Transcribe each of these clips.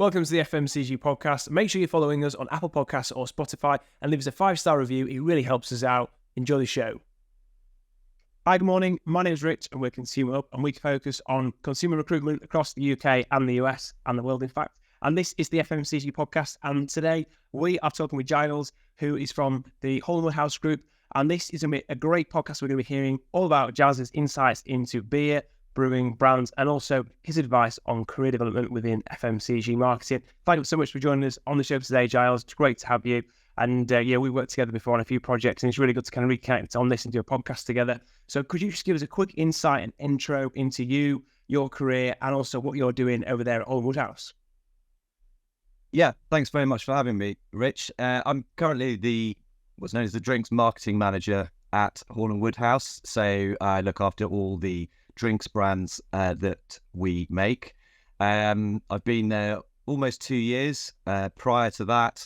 Welcome to the FMCG podcast. Make sure you're following us on Apple Podcasts or Spotify and leave us a 5-star review. It really helps us out. Enjoy the show. Hi, good morning. My name is Rich and we're Consumer Hub, and we focus on consumer recruitment across the UK and the US and the world, in fact. And this is the FMCG podcast. And today we are talking with Giles, who is from the Holland House Group. And this is going to be a great podcast. We're going to be hearing all about Giles' insights into beer, brewing, brands, and also his advice on career development within FMCG marketing. Thank you so much for joining us on the show today, Giles. It's great to have you. And we worked together before on a few projects, and it's really good to kind of reconnect on this and do a podcast together. So could you just give us a quick insight and intro into you, your career, and also what you're doing over there at Holland House? Yeah, thanks very much for having me, Rich. I'm currently what's known as the drinks marketing manager at Holland House. So I look after all the drinks brands that we make. I've been there almost 2 years. Prior to that,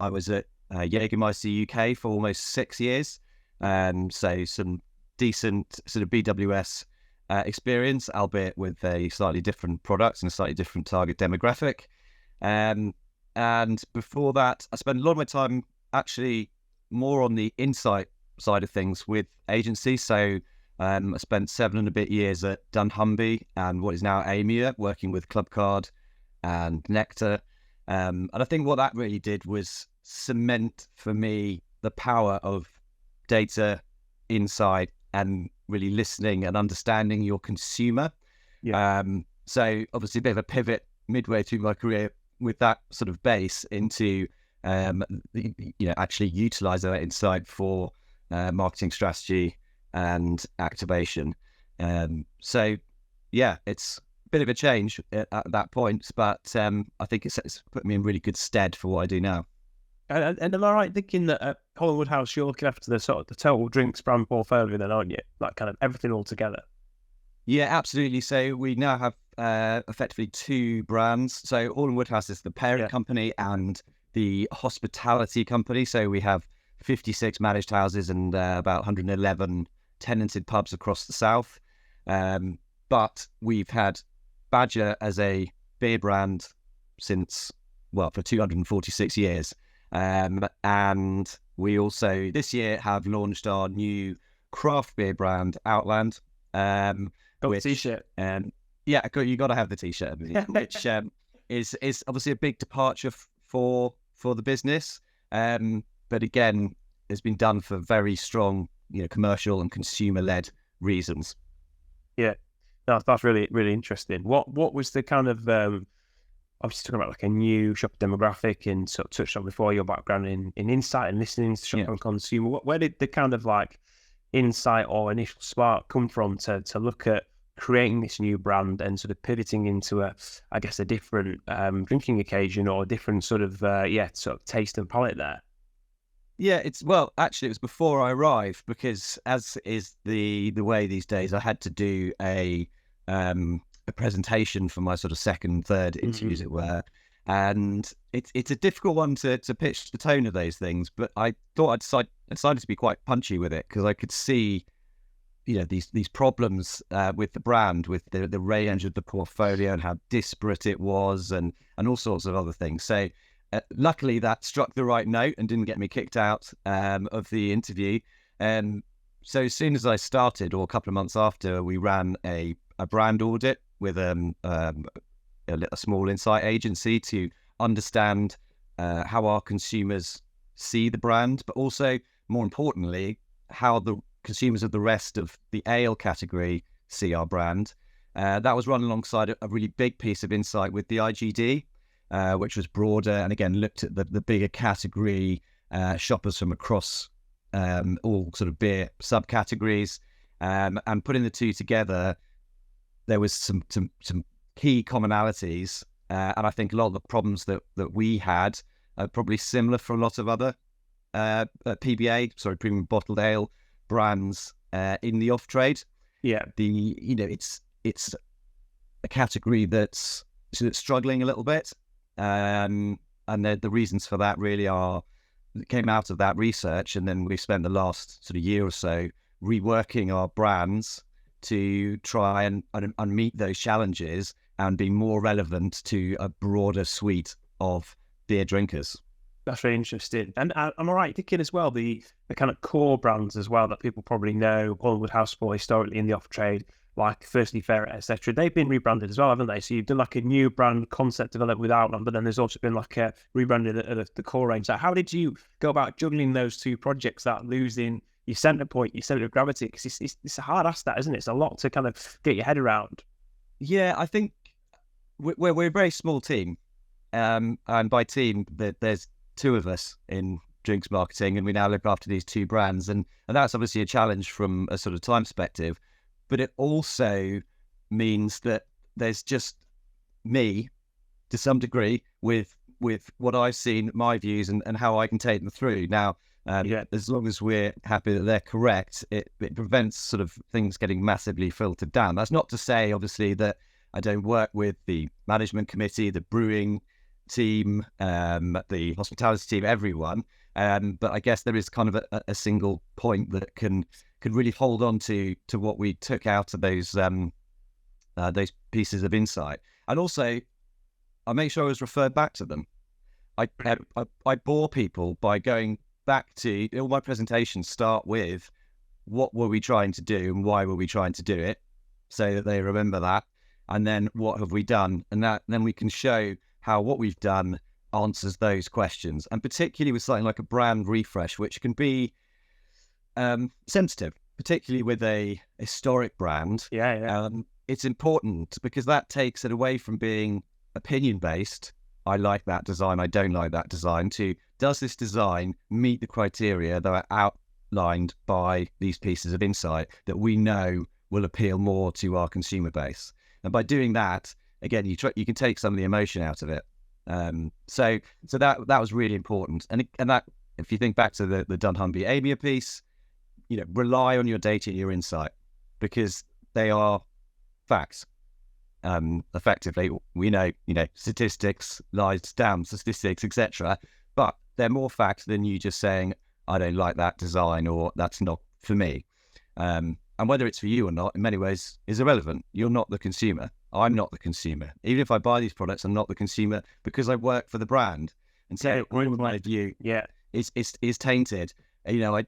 I was at Jägermeister UK for almost 6 years. So some decent sort of BWS experience, albeit with a slightly different product and a slightly different target demographic. And before that, I spent a lot of my time actually more on the insight side of things with agencies. So I spent 7 and a bit years at dunnhumby and what is now Amia, working with Clubcard and Nectar. And I think what that really did was cement for me the power of data, insight, and really listening and understanding your consumer. Yeah. So obviously a bit of a pivot midway through my career with that sort of base into actually utilize that insight for marketing strategy and activation. So yeah, it's a bit of a change at that point, but I think it's put me in really good stead for what I do now. And am I right thinking that at Holland House you're looking after the total drinks brand portfolio then, aren't you? Like kind of everything all together. Yeah, absolutely. So we now have effectively 2 brands. So Holland House is the parent company and the hospitality company. So we have 56 managed houses and about 111 tenanted pubs across the south. But we've had Badger as a beer brand for 246 years. And we also this year have launched our new craft beer brand, Outland. Got the t-shirt. You got to have the t-shirt, which is obviously a big departure for the business. But again, it's been done for very strong, commercial and consumer-led reasons. Yeah, that's really, really interesting. What was the kind of obviously talking about like a new shopper demographic, and sort of touched on before your background in insight and listening to shopper and consumer. Where did the kind of like insight or initial spark come from to look at creating this new brand and sort of pivoting into a different drinking occasion or a different sort of taste and palate there? Yeah, it was before I arrived, because as is the way these days, I had to do a presentation for my sort of second, third interview, as it were. And it's a difficult one to pitch the tone of those things, but I thought I decided to be quite punchy with it, because I could see, these problems with the brand, with the range of the portfolio and how disparate it was, and all sorts of other things. So luckily that struck the right note and didn't get me kicked out of the interview. So as soon as I started, or a couple of months after, we ran a brand audit with a small insight agency to understand how our consumers see the brand, but also, more importantly, how the consumers of the rest of the ale category see our brand. That was run alongside a really big piece of insight with the IGD, which was broader and again looked at the bigger category shoppers from across all sort of beer subcategories, and putting the two together, there was some key commonalities, and I think a lot of the problems that we had are probably similar for a lot of other premium bottled ale brands in the off trade. Yeah, it's a category that's struggling a little bit, and the reasons for that really came out of that research, and then we've spent the last sort of year or so reworking our brands to try and meet those challenges and be more relevant to a broader suite of beer drinkers. That's really interesting. And I'm all right thinking as well, the kind of core brands as well that people probably know, Hollywood Houseful historically in the off-trade, like Firstly Fair, etc. They've been rebranded as well, haven't they? So you've done like a new brand concept developed with Outland, but then there's also been like a rebranding of the core range. So how did you go about juggling those two projects, that losing your centre point, your centre of gravity? Because it's a hard ask, that, isn't it? It's a lot to kind of get your head around. Yeah, I think we're a very small team. And by team, there's two of us in drinks marketing, and we now look after these two brands, and that's obviously a challenge from a sort of time perspective, but it also means that there's just me to some degree with what I've seen, my views, and how I can take them through. Now, as long as we're happy that they're correct, it prevents sort of things getting massively filtered down. That's not to say, obviously, that I don't work with the management committee, the brewing team, the hospitality team, everyone. But I guess there is kind of a single point that can really hold on to what we took out of those pieces of insight. And also, I make sure I was referred back to them. I bore people by going back to all my presentations. Start with what were we trying to do and why were we trying to do it, so that they remember that. And then what have we done, and then we can show how what we've done answers those questions. And particularly with something like a brand refresh, which can be sensitive, particularly with a historic brand. It's important because that takes it away from being opinion based. I like that design, I don't like that design, to does this design meet the criteria that are outlined by these pieces of insight that we know will appeal more to our consumer base. And by doing that, again, you can take some of the emotion out of it. So that was really important. And that, if you think back to the dunnhumby amia piece, rely on your data and your insight, because they are facts. Effectively, we know, statistics, lies down statistics, etc. But they're more facts than you just saying, I don't like that design, or that's not for me. And whether it's for you or not, in many ways, is irrelevant. You're not the consumer. I'm not the consumer. Even if I buy these products, I'm not the consumer because I work for the brand. And so, all of my view is tainted. I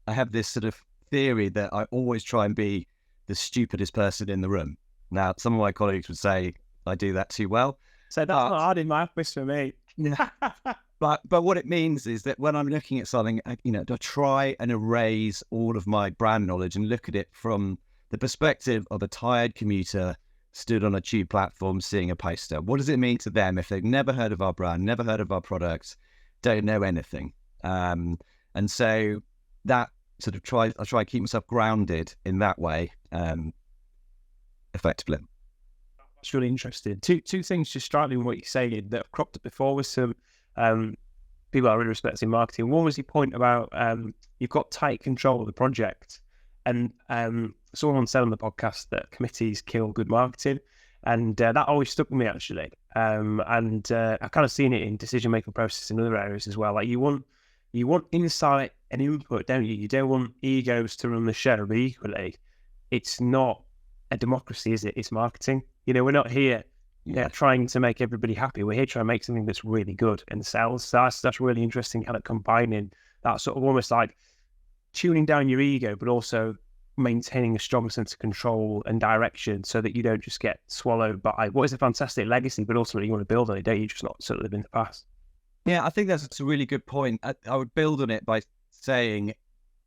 have this sort of theory that I always try and be the stupidest person in the room. Now, some of my colleagues would say I do that too well. So that's not hard in my office for me. But what it means is that when I'm looking at something, to try and erase all of my brand knowledge and look at it from the perspective of a tired commuter stood on a tube platform seeing a poster. What does it mean to them if they've never heard of our brand, never heard of our products, don't know anything? And so that sort of I try to keep myself grounded in that way, effectively. That's really interesting. Two things just strike me with what you're saying that have cropped up before with some people I really respect in marketing. One was your point about you've got tight control of the project, and someone said on the podcast that committees kill good marketing, and that always stuck with me actually. And I've kind of seen it in decision making processes in other areas as well. Like you want insight and input, don't you? You don't want egos to run the show, but equally, it's not a democracy, is it? It's marketing. We're not here trying to make everybody happy. We're here trying to make something that's really good and sells. So that's really interesting, kind of combining that sort of almost like tuning down your ego, but also maintaining a strong sense of control and direction so that you don't just get swallowed by what is a fantastic legacy, but ultimately you want to build on it, don't you? Just not sort of live in the past. Yeah, I think that's a really good point. I would build on it by saying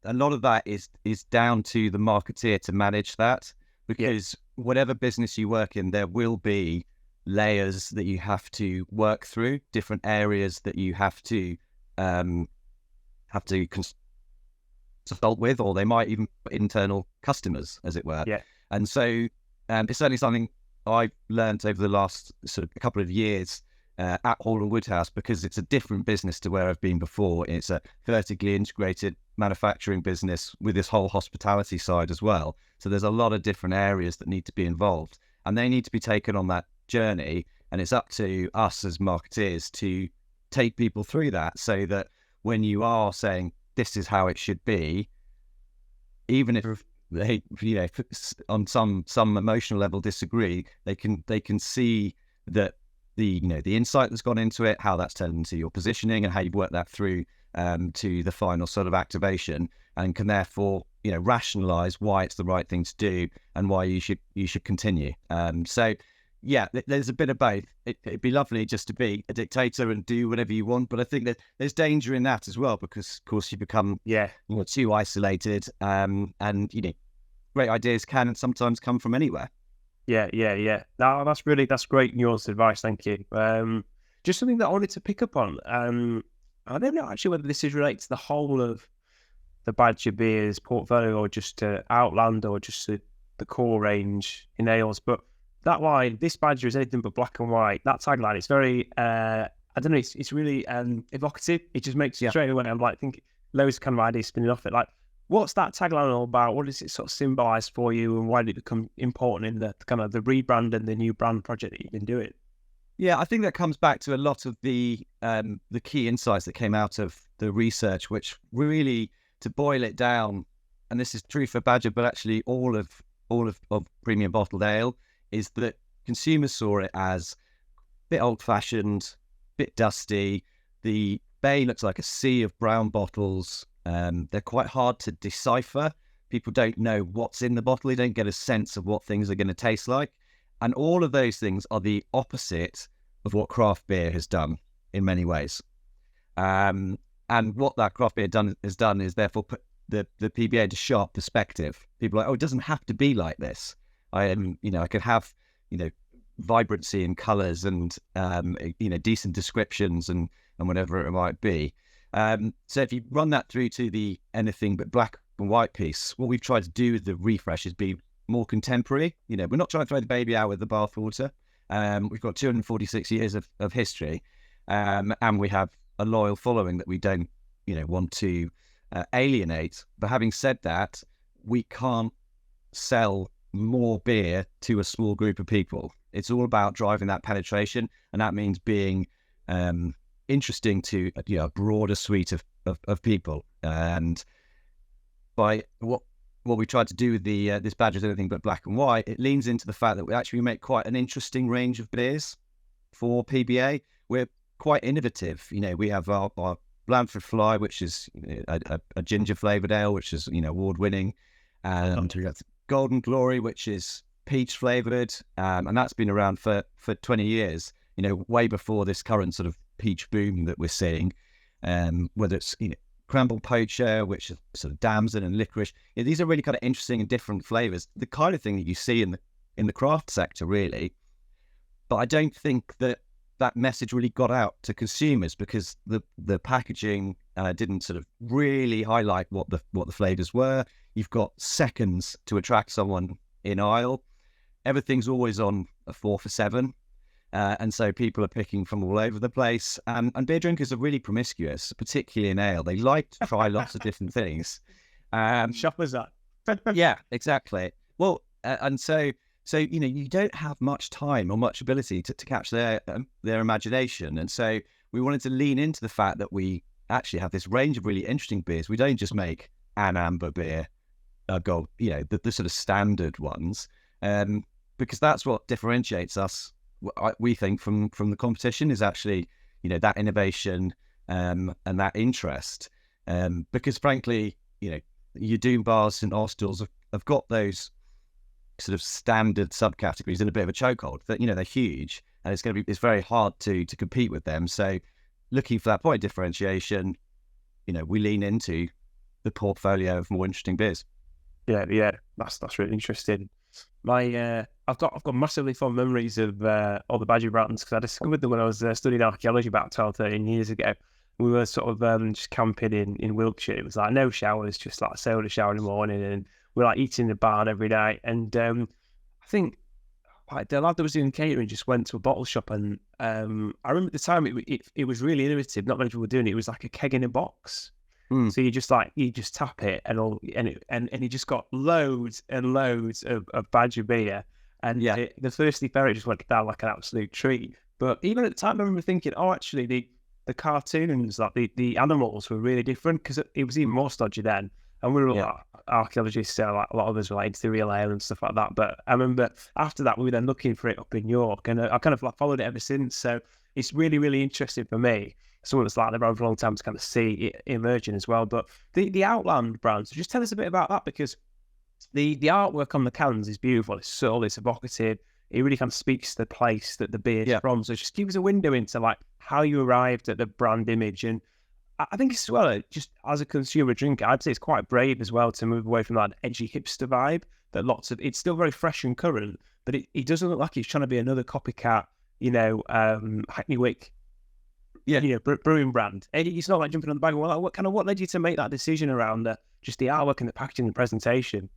a lot of that is down to the marketeer to manage that, because whatever business you work in, there will be layers that you have to work through, different areas that you have to consult with, or they might even be internal customers, as it were. And so it's certainly something I've learned over the last sort of couple of years at Hall & Woodhouse, because it's a different business to where I've been before. It's a vertically integrated manufacturing business with this whole hospitality side as well. So there's a lot of different areas that need to be involved, and they need to be taken on that journey. And it's up to us as marketeers to take people through that, so that when you are saying this is how it should be, even if they, on some emotional level disagree, they can see that the insight that's gone into it, how that's turned into your positioning, and how you've worked that through to the final sort of activation, and can therefore rationalize why it's the right thing to do and why you should continue. So yeah, there's a bit of both. It'd be lovely just to be a dictator and do whatever you want, but I think that there's danger in that as well, because of course you become too isolated, and great ideas can sometimes come from anywhere. Yeah. No, that's great nuanced advice. Thank you. Just something that I wanted to pick up on. I don't know actually whether this is related to the whole of the Badger Beers portfolio, or just to Outland, or just to the core range in ales. But that line, this Badger is anything but black and white. That tagline, it's very, I don't know, it's really evocative. It just makes straight away, I'm like thinking loads of kind of ideas spinning off it. Like, what's that tagline all about? What does it sort of symbolise for you, and why did it become important in the kind of the rebrand and the new brand project that you've been doing? Yeah, I think that comes back to a lot of the key insights that came out of the research, which really, to boil it down, and this is true for Badger, but actually all of premium bottled ale, is that consumers saw it as a bit old-fashioned, bit dusty. The bay looks like a sea of brown bottles. They're quite hard to decipher. People don't know what's in the bottle. They don't get a sense of what things are going to taste like. And all of those things are the opposite of what craft beer has done in many ways. And what that craft beer has done is therefore put the PBA into sharp perspective. People are like, oh, it doesn't have to be like this. I could have, vibrancy and colours and, decent descriptions and whatever it might be. So if you run that through to the anything but black and white piece, what we've tried to do with the refresh is be more contemporary. We're not trying to throw the baby out with the bathwater. We've got 246 years of history, and we have a loyal following that we don't, want to alienate. But having said that, we can't sell more beer to a small group of people. It's all about driving that penetration, and that means being interesting to a broader suite of people. And by what we tried to do with this Badger is anything but black and white, it leans into the fact that we actually make quite an interesting range of beers for PBA. We're quite innovative. We have our Blandford Fly, which is a ginger flavoured ale, which is award winning, and we got Golden Glory, which is peach flavoured, and that's been around for 20 years. Way before this current sort of peach boom that we're seeing. Whether it's Cramble Poacher, which is sort of damson and licorice. These are really kind of interesting and different flavours. The kind of thing that you see in the craft sector, really. But I don't think that message really got out to consumers, because the packaging didn't sort of really highlight what the flavours were. You've got seconds to attract someone in aisle. Everything's always on a 4 for $7. And so people are picking from all over the place. And beer drinkers are really promiscuous, particularly in ale. They like to try lots of different things. Shoppers are. Yeah, exactly. Well, and so you don't have much time or much ability to catch their imagination. And so we wanted to lean into the fact that we actually have this range of really interesting beers. We don't just make an amber beer, gold, the sort of standard ones, because that's what differentiates us. We think from the competition is actually, that innovation and that interest. Because frankly, your Doom bars, St Austels have got those sort of standard subcategories in a bit of a chokehold. That they're huge, and it's very hard to compete with them. So looking for that point of differentiation, we lean into the portfolio of more interesting beers. Yeah, that's really interesting. I've got massively fond memories of all the Badger brands, because I discovered them when I was studying archaeology about 12, 13 years ago. We were sort of just camping in Wiltshire. It was like no showers, just like a soda shower in the morning, and we're like eating in the barn every night. And I think the lad that was doing catering just went to a bottle shop, and I remember at the time it was really innovative. Not many people were doing it. It was like a keg in a box. So you just tap it, and he just got loads and loads of Badger beer, and the thirsty ferret just went down like an absolute treat. But even at the time, I remember thinking, oh, actually the cartoons, like the animals were really different, because it was even more stodgy then, and we were like, archaeologists, like a lot of us were like into the real ale and stuff like that. But I remember after that, we were then looking for it up in York, and I kind of like followed it ever since. So it's really, really interesting for me. Someone that's like around for a long time to kind of see it emerging as well. But the Outland brand, so just tell us a bit about that, because the artwork on the cans is beautiful. It's subtle, it's evocative. It really kind of speaks to the place that the beer is from. So just give us a window into like how you arrived at the brand image. And I think as well, just as a consumer drinker, I'd say it's quite brave as well to move away from that edgy hipster vibe that it's still very fresh and current, but it doesn't look like it's trying to be another copycat, Hackney Wick, brewing brand. It's not like jumping on the bag. Well, what led you to make that decision around just the artwork and the packaging and the presentation?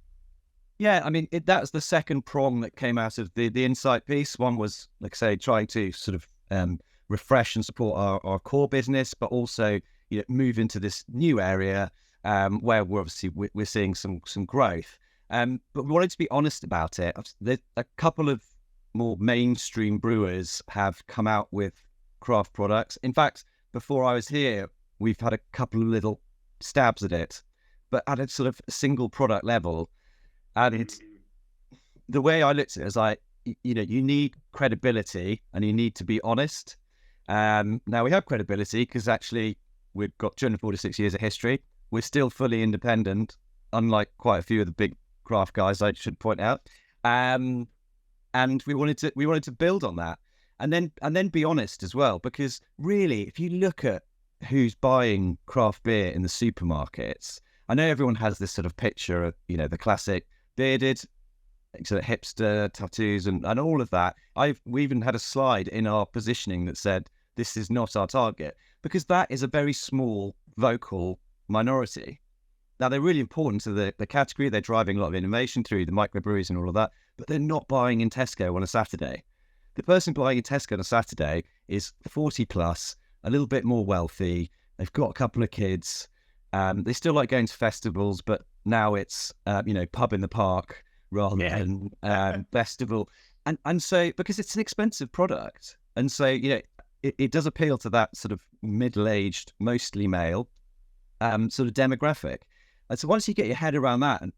Yeah, I mean, that's the second prong that came out of the insight piece. One was, like I say, trying to sort of refresh and support our core business, but also move into this new area where we're seeing some growth. But we wanted to be honest about it. A couple of more mainstream brewers have come out with craft products. In fact, before I was here, we've had a couple of little stabs at it, but at a sort of single product level. And the way I looked at it is like, you need credibility and you need to be honest. Now we have credibility because actually we've got 246 years of history. We're still fully independent, unlike quite a few of the big craft guys, I should point out. And we wanted to build on that, and then be honest as well, because really, if you look at who's buying craft beer in the supermarkets, I know everyone has this sort of picture of the classic bearded, sort of hipster tattoos and all of that. We even had a slide in our positioning that said this is not our target, because that is a very small vocal minority. Now they're really important to the category. They're driving a lot of innovation through the microbreweries and all of that, but they're not buying in Tesco on a Saturday. The person buying in Tesco on a Saturday is 40 plus, a little bit more wealthy. They've got a couple of kids. They still like going to festivals, but now it's pub in the park rather than festival, and so because it's an expensive product, and so it does appeal to that sort of middle-aged, mostly male sort of demographic. And so once you get your head around that and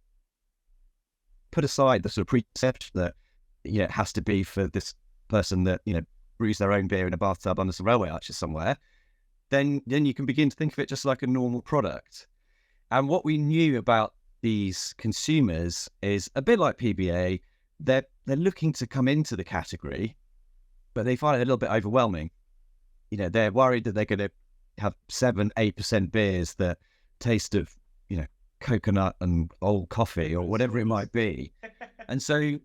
put aside the sort of preconception that it has to be for this person that brews their own beer in a bathtub under some railway arches somewhere, then you can begin to think of it just like a normal product. And what we knew about these consumers is a bit like PBA. They're looking to come into the category, but they find it a little bit overwhelming. They're worried that they're going to have 7-8% beers that taste of coconut and old coffee or whatever it might be. And so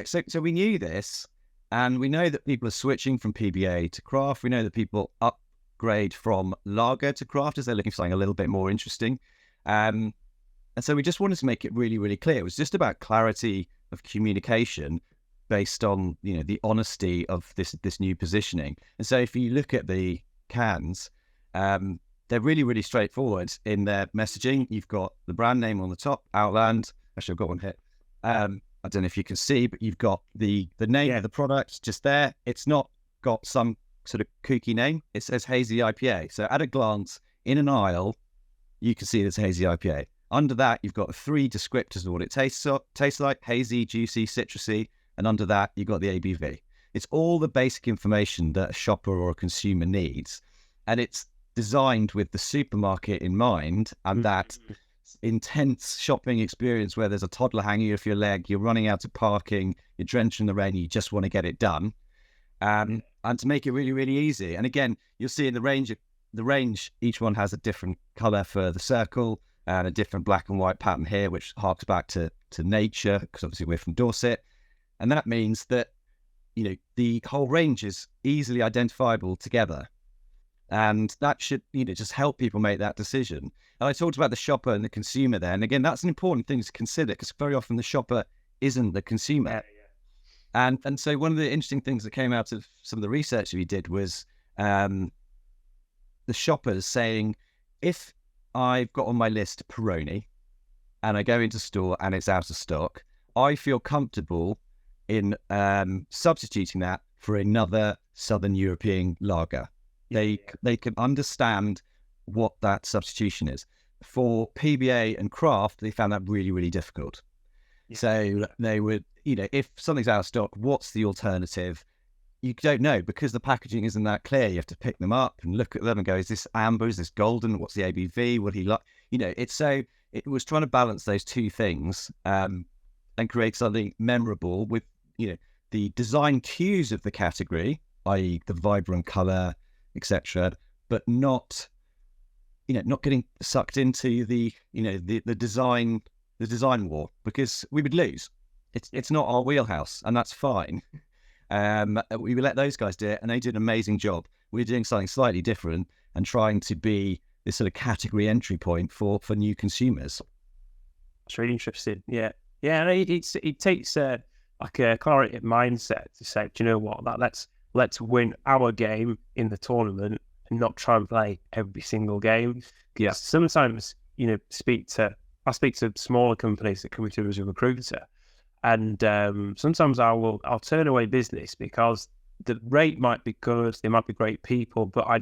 so we knew this, and we know that people are switching from PBA to craft. We know that people upgrade from lager to craft as they're looking for something a little bit more interesting. And so we just wanted to make it really, really clear. It was just about clarity of communication based on the honesty of this new positioning. And so if you look at the cans, they're really, really straightforward in their messaging. You've got the brand name on the top, Outland. Actually, I've got one here. I don't know if you can see, but you've got the name of the product just there. It's not got some sort of kooky name. It says Hazy IPA. So at a glance, in an aisle, you can see this Hazy IPA. Under that, you've got 3 descriptors of what it tastes like: hazy, juicy, citrusy. And under that, you've got the ABV. It's all the basic information that a shopper or a consumer needs. And it's designed with the supermarket in mind, and that intense shopping experience where there's a toddler hanging off your leg, you're running out of parking, you're drenched in the rain, you just want to get it done. And to make it really, really easy. And again, you'll see in the range, each one has a different colour for the circle and a different black and white pattern here, which harks back to nature, because obviously we're from Dorset. And that means that, the whole range is easily identifiable together. And that should, just help people make that decision. And I talked about the shopper and the consumer there. And again, that's an important thing to consider, because very often the shopper isn't the consumer. And so one of the interesting things that came out of some of the research we did was the shoppers saying, if I've got on my list Peroni and I go into store and it's out of stock, I feel comfortable in substituting that for another Southern European lager. They can understand what that substitution is. for PBA and craft, they found that really, really difficult. Yeah. So they would, if something's out of stock, what's the alternative? You don't know because the packaging isn't that clear. You have to pick them up and look at them and go, is this amber? Is this golden? What's the ABV? What he like? It was trying to balance those two things and create something memorable with, the design cues of the category, i.e. the vibrant colour, etc., but not getting sucked into the design war, because we would lose. It's not our wheelhouse, and that's fine. We would let those guys do it, and they did an amazing job. We're doing something slightly different and trying to be this sort of category entry point for new consumers. It's really interesting. Yeah. And it takes like a clarity mindset to say, do you know what, let's win our game in the tournament and not try and play every single game. Yeah. Sometimes, I speak to smaller companies that come to us as a recruiter, and sometimes I'll turn away business because the rate might be good, they might be great people, but I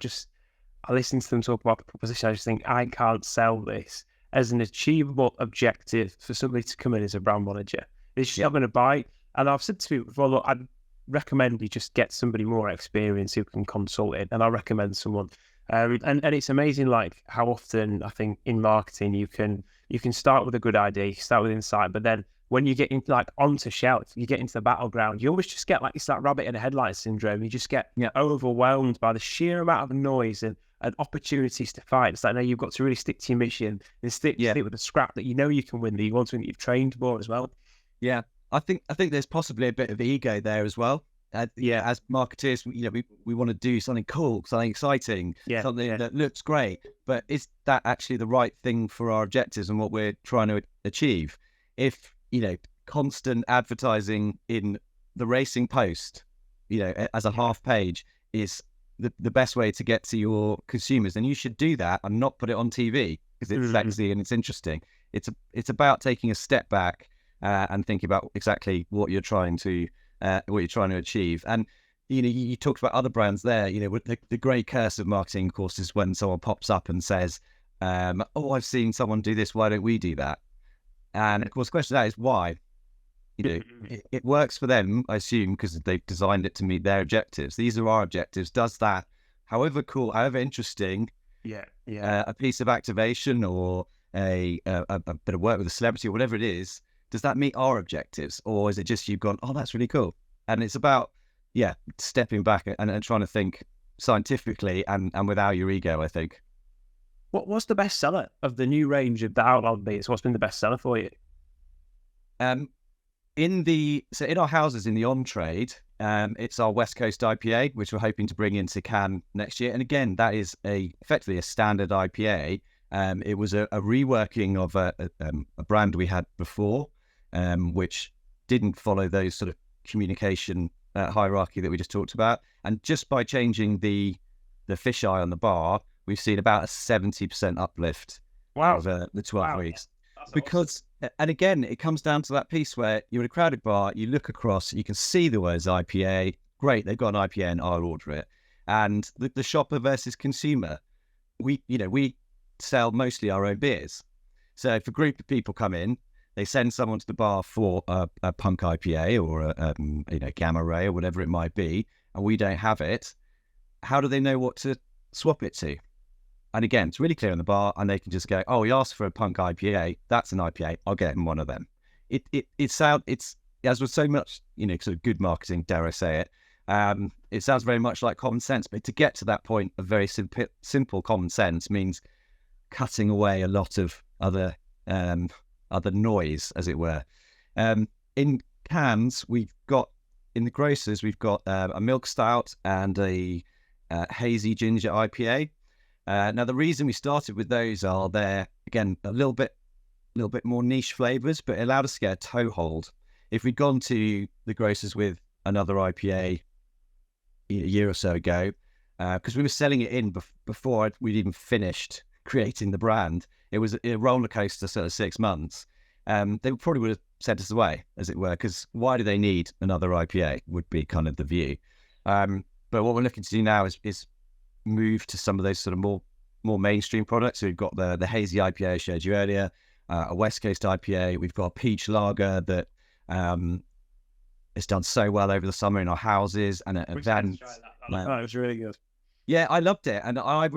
listen to them talk about the proposition. I just think I can't sell this as an achievable objective for somebody to come in as a brand manager. It's just not going to bite. And I've said to people before, look, I'd recommend you just get somebody more experienced who can consult it. And I recommend someone. And it's amazing, like how often I think in marketing you can start with a good idea, you start with insight, but then when you get into onto shelf, you get into the battleground, you always just get it's that rabbit in a headlight syndrome. You just get overwhelmed by the sheer amount of noise and opportunities to fight. It's like, no, you've got to really stick to your mission and stick with the scrap that you can win, that you want to win, that you've trained for as well. Yeah, I think there's possibly a bit of ego there as well. As marketers, we want to do something cool, something exciting, something that looks great. But is that actually the right thing for our objectives and what we're trying to achieve? If constant advertising in the Racing Post, as a half page is the best way to get to your consumers, then you should do that and not put it on TV because it's sexy and it's interesting. It's about taking a step back and thinking about exactly what you're trying to achieve. And you talked about other brands there. The great curse of marketing, of course, is when someone pops up and says, "Oh, I've seen someone do this. Why don't we do that?" And of course, the question is why. It works for them, I assume, because they've designed it to meet their objectives. These are our objectives. Does that, however cool, however interesting, a piece of activation or a bit of work with a celebrity or whatever it is, does that meet our objectives? Or is it just you've gone, oh, that's really cool? And it's about, stepping back and trying to think scientifically and without your ego, I think. What's the best seller of the new range of the Outland beers? What's been the best seller for you? In our houses in the on-trade, it's our West Coast IPA, which we're hoping to bring into can next year. And again, that is effectively a standard IPA. It was a reworking of a brand we had before, which didn't follow those sort of communication hierarchy that we just talked about. And just by changing the fisheye on the bar, we've seen about a 70% uplift over the 12 weeks. That's because, and again, it comes down to that piece where you're in a crowded bar, you look across, you can see the words IPA. Great, they've got an IPA and I'll order it. And the shopper versus consumer, we sell mostly our own beers. So if a group of people come in, they send someone to the bar for a punk IPA or a Gamma Ray or whatever it might be, and we don't have it. How do they know what to swap it to? And again, it's really clear in the bar, and they can just go, "Oh, he asked for a punk IPA. That's an IPA. I'll get him one of them." It's as with so much sort of good marketing, dare I say it. It sounds very much like common sense, but to get to that point of very simple common sense means cutting away a lot of other noise, as it were. In cans, in the grocers, we've got a milk stout and a hazy ginger IPA. Now, the reason we started with those are they're, again, a little bit more niche flavors, but it allowed us to get a toehold. If we'd gone to the grocers with another IPA a year or so ago, because we were selling it in before we'd even finished creating the brand, it was a roller coaster sort of 6 months. They probably would have sent us away, as it were, because why do they need another IPA would be kind of the view. But what we're looking to do now is move to some of those sort of more more mainstream products. So we've got the hazy IPA I showed you earlier, a West Coast IPA. We've got a peach lager that it's done so well over the summer in our houses and at events. It was really good. Yeah, I loved it, and I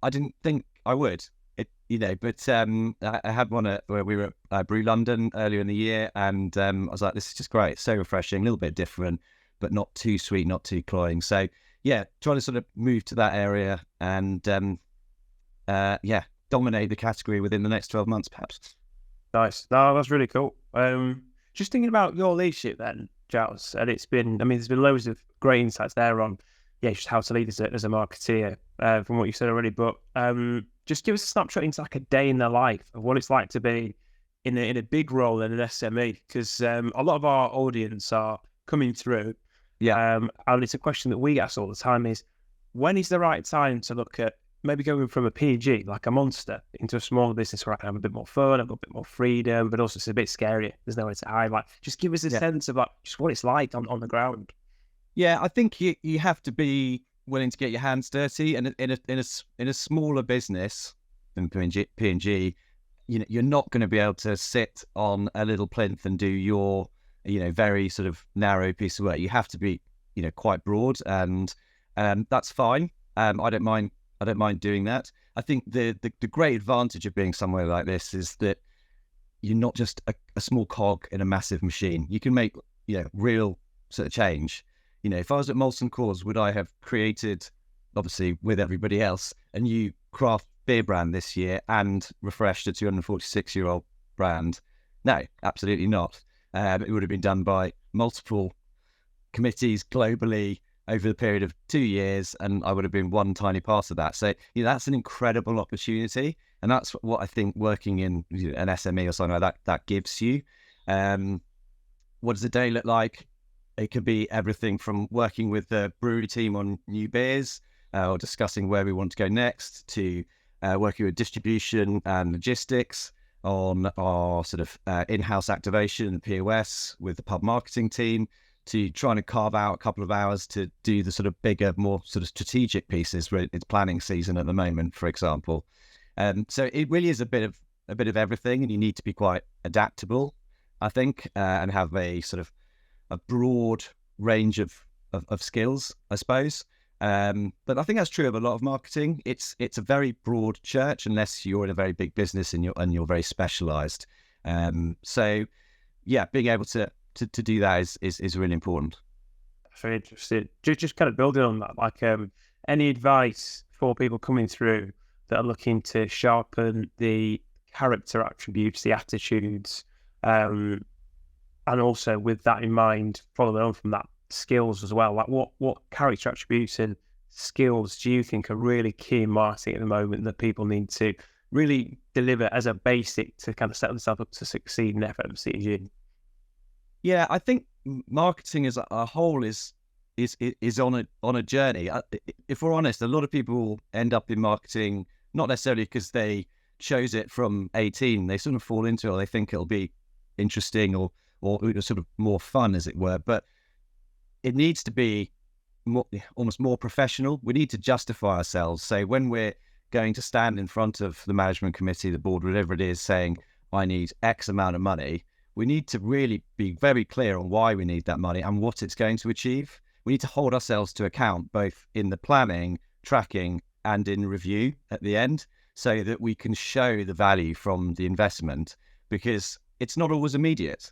didn't think I would. But I had one where we were at Brew London earlier in the year, and I was like, this is just great. It's so refreshing, a little bit different, but not too sweet, not too cloying. So yeah, trying to sort of move to that area and dominate the category within the next 12 months, perhaps. Nice. No, that's really cool. Just thinking about your leadership then, Giles, and there's been loads of great insights there on, just how to lead as a marketeer, from what you said already. But just give us a snapshot into like a day in the life of what it's like to be in a big role in an SME, because a lot of our audience are coming through. Yeah. And it's a question that we ask all the time is, when is the right time to look at maybe going from a P&G, like a monster, into a smaller business where I can have a bit more fun, I've got a bit more freedom, but also it's a bit scary. There's nowhere to hide. Like, just give us a sense of like just what it's like on the ground. Yeah, I think you have to be willing to get your hands dirty, and in a smaller business than P&G, you're not going to be able to sit on a little plinth and do your very sort of narrow piece of work. You have to be quite broad, and that's fine. I don't mind doing that. I think the great advantage of being somewhere like this is that you're not just a small cog in a massive machine. You can make real sort of change. If I was at Molson Coors, would I have created, obviously with everybody else, a new craft beer brand this year and refreshed a 246-year-old brand? No, absolutely not. It would have been done by multiple committees globally over the period of 2 years, and I would have been one tiny part of that. So that's an incredible opportunity, and that's what I think working in an SME or something like that gives you. What does a day look like? It could be everything from working with the brewery team on new beers, or discussing where we want to go next, to working with distribution and logistics on our sort of in-house activation and POS with the pub marketing team, to trying to carve out a couple of hours to do the sort of bigger, more sort of strategic pieces where it's planning season at the moment, for example. So it really is a bit of everything, and you need to be quite adaptable, I think, and have a sort of a broad range of skills, I suppose. But I think that's true of a lot of marketing. It's a very broad church unless you're in a very big business and you're very specialized. So yeah, being able to do that is really important. Very interesting. Just kind of building on that, like any advice for people coming through that are looking to sharpen the character attributes, the attitudes, and also with that in mind, following on from that, skills as well. Like what character attributes and skills do you think are really key in marketing at the moment that people need to really deliver as a basic to kind of set themselves up to succeed in FMCG? Yeah, I think marketing as a whole is on a journey. If we're honest, a lot of people end up in marketing not necessarily because they chose it from 18. They sort of fall into it, or they think it'll be interesting or sort of more fun, as it were. But it needs to be almost more professional. We need to justify ourselves. So when we're going to stand in front of the management committee, the board, whatever it is, saying, I need X amount of money, we need to really be very clear on why we need that money and what it's going to achieve. We need to hold ourselves to account, both in the planning, tracking, and in review at the end, so that we can show the value from the investment, because it's not always immediate.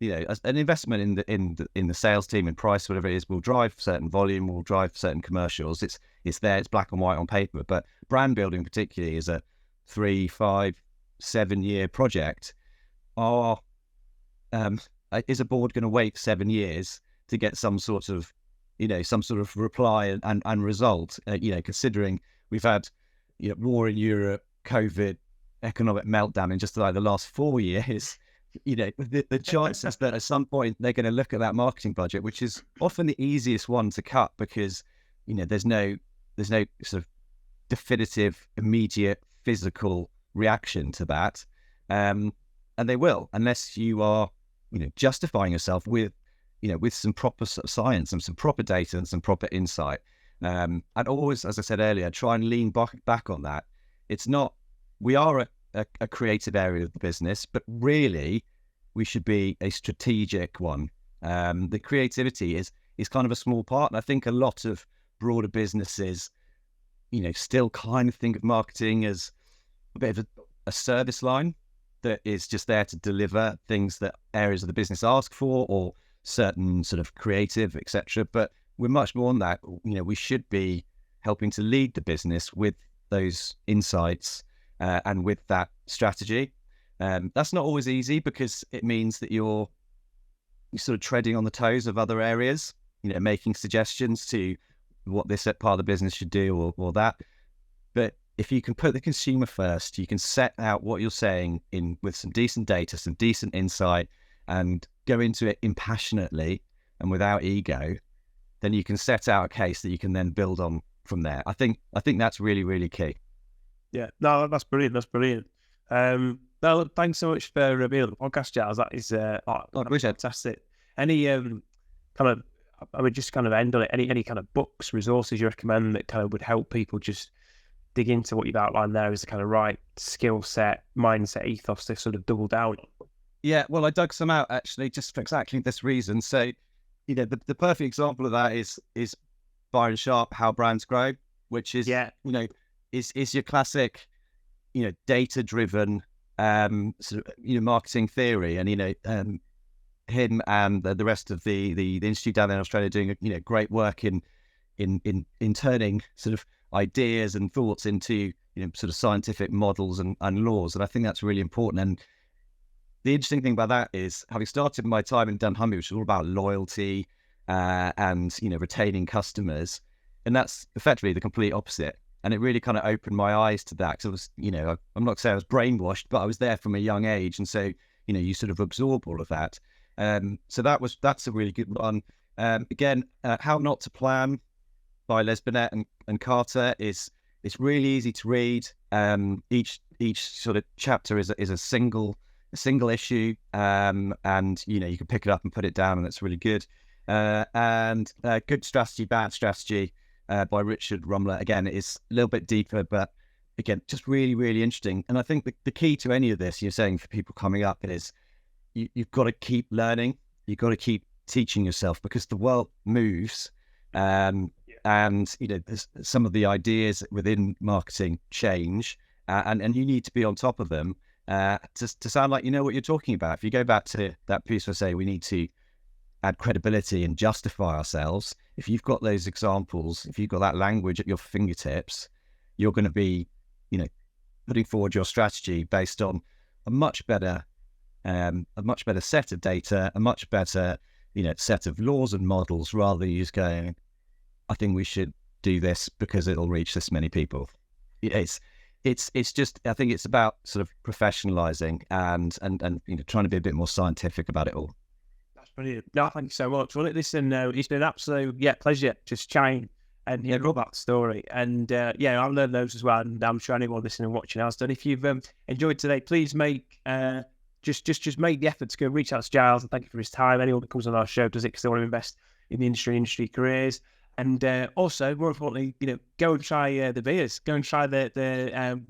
An investment in the sales team, in price, whatever it is, will drive certain volume, will drive certain commercials. It's there, it's black and white on paper. But brand building particularly is a 3, 5, 7 year project. Is a board going to wait 7 years to get some sort of reply and result? Considering we've had war in Europe, COVID, economic meltdown in just like the last 4 years. The chances that at some point they're going to look at that marketing budget, which is often the easiest one to cut, because there's no sort of definitive, immediate, physical reaction to that, and they will, unless you are justifying yourself with some proper sort of science and some proper data and some proper insight. And always, as I said earlier, try and lean back on that. It's not, we are a creative area of the business, but really we should be a strategic one. The creativity is kind of a small part. And I think a lot of broader businesses, still kind of think of marketing as a bit of a service line that is just there to deliver things that areas of the business ask for, or certain sort of creative, etc. But we're much more on that. We should be helping to lead the business with those insights and with that strategy. That's not always easy, because it means that you're sort of treading on the toes of other areas, making suggestions to what this part of the business should do, or that. But if you can put the consumer first, you can set out what you're saying with some decent data, some decent insight, and go into it impassionately and without ego, then you can set out a case that you can then build on from there. I think that's really, really key. Yeah, no, that's brilliant. That's brilliant. No, thanks so much for being on the podcast, Giles. That is fantastic. Any just kind of end on it. Any kind of books, resources you recommend that kind of would help people just dig into what you've outlined there as the kind of right skill set, mindset, ethos to sort of double down on? Yeah, well, I dug some out actually, just for exactly this reason. So, the perfect example of that is Byron Sharp, How Brands Grow, which is is your classic, data driven sort of marketing theory, and him and the rest of the institute down there in Australia doing great work in turning sort of ideas and thoughts into sort of scientific models and laws. And I think that's really important. And the interesting thing about that is, having started my time in dunnhumby, which is all about loyalty and retaining customers, and that's effectively the complete opposite. And it really kind of opened my eyes to that, because I was, I'm not saying I was brainwashed, but I was there from a young age, and so you sort of absorb all of that. So that's a really good one. Again, How Not to Plan by Les Binet and Carter it's really easy to read. Each sort of chapter is a single issue, and you can pick it up and put it down, and it's really good. And Good Strategy, Bad Strategy by Richard Rumler. Again, it's a little bit deeper, but again, just really, really interesting. And I think the key to any of this, you're saying for people coming up, is you've got to keep learning. You've got to keep teaching yourself, because the world moves. And some of the ideas within marketing change, and you need to be on top of them to sound like you know what you're talking about. If you go back to that piece where say we need to add credibility and justify ourselves, if you've got those examples, if you've got that language at your fingertips, you're going to be putting forward your strategy based on a much better set of data, a much better set of laws and models, rather than just going, I think we should do this because it'll reach this many people. It's just, I think it's about sort of professionalizing and trying to be a bit more scientific about it all. That's brilliant. No, thank you so much. Well, listen, it's been an absolute pleasure just chatting and hearing all about the story. And I've learned those as well, and I'm sure anyone listening and watching has done. If you've enjoyed today, please make just make the effort to go reach out to Giles, and thank you for his time. Anyone that comes on our show does it because they want to invest in the industry careers. And also, more importantly, go and try the beers. Go and try the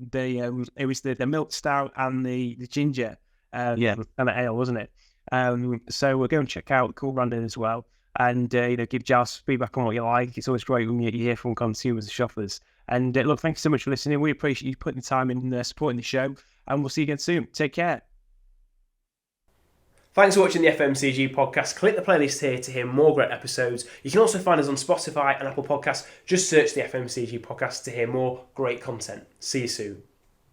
milk stout and the ginger kind of ale, wasn't it? So we'll go and check out Cool Branding as well, and give Giles feedback on what you like. It's always great when you hear from consumers and shoppers. And look, thank you so much for listening. We appreciate you putting the time in supporting the show, and we'll see you again soon. Take care. Thanks for watching the FMCG podcast. Click the playlist here to hear more great episodes. You can also find us on Spotify and Apple Podcasts. Just search the FMCG podcast to hear more great content. See you soon.